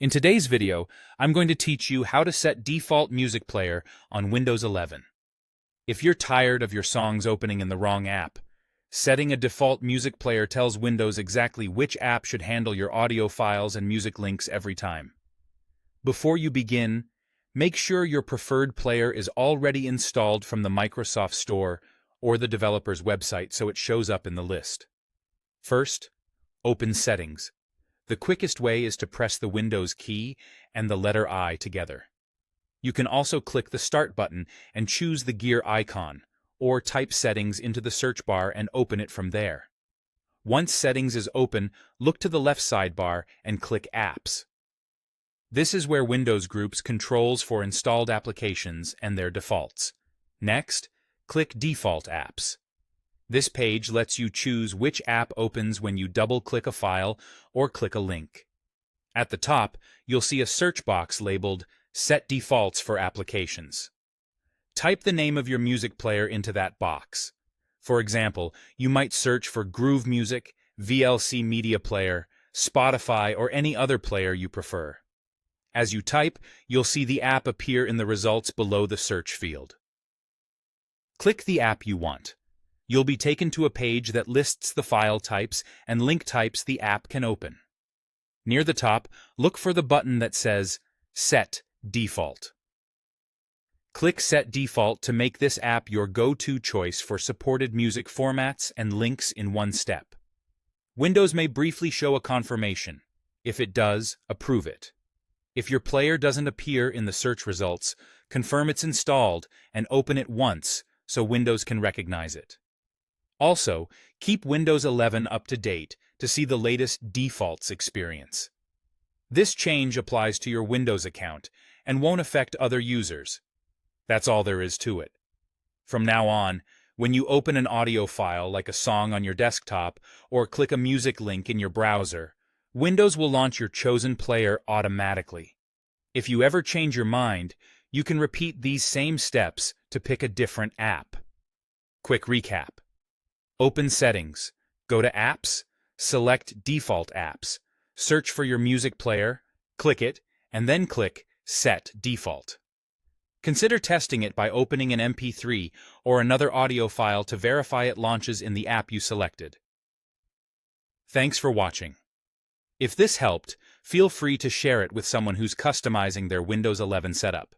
In today's video, I'm going to teach you how to set default music player on Windows 11. If you're tired of your songs opening in the wrong app, setting a default music player tells Windows exactly which app should handle your audio files and music links every time. Before you begin, make sure your preferred player is already installed from the Microsoft Store or the developer's website so it shows up in the list. First, open Settings. The quickest way is to press the Windows key and the letter I together. You can also click the Start button and choose the gear icon, or type Settings into the search bar and open it from there. Once Settings is open, look to the left sidebar and click Apps. This is where Windows groups controls for installed applications and their defaults. Next, click Default Apps. This page lets you choose which app opens when you double-click a file or click a link. At the top, you'll see a search box labeled Set Defaults for Applications. Type the name of your music player into that box. For example, you might search for Groove Music, VLC Media Player, Spotify, or any other player you prefer. As you type, you'll see the app appear in the results below the search field. Click the app you want. You'll be taken to a page that lists the file types and link types the app can open. Near the top, look for the button that says Set Default. Click Set Default to make this app your go-to choice for supported music formats and links in one step. Windows may briefly show a confirmation. If it does, approve it. If your player doesn't appear in the search results, confirm it's installed and open it once so Windows can recognize it. Also, keep Windows 11 up to date to see the latest defaults experience. This change applies to your Windows account and won't affect other users. That's all there is to it. From now on, when you open an audio file like a song on your desktop or click a music link in your browser, Windows will launch your chosen player automatically. If you ever change your mind, you can repeat these same steps to pick a different app. Quick recap. Open Settings, go to Apps, select Default Apps, search for your music player, click it, and then click Set Default. Consider testing it by opening an MP3 or another audio file to verify it launches in the app you selected. Thanks for watching. If this helped, feel free to share it with someone who's customizing their Windows 11 setup.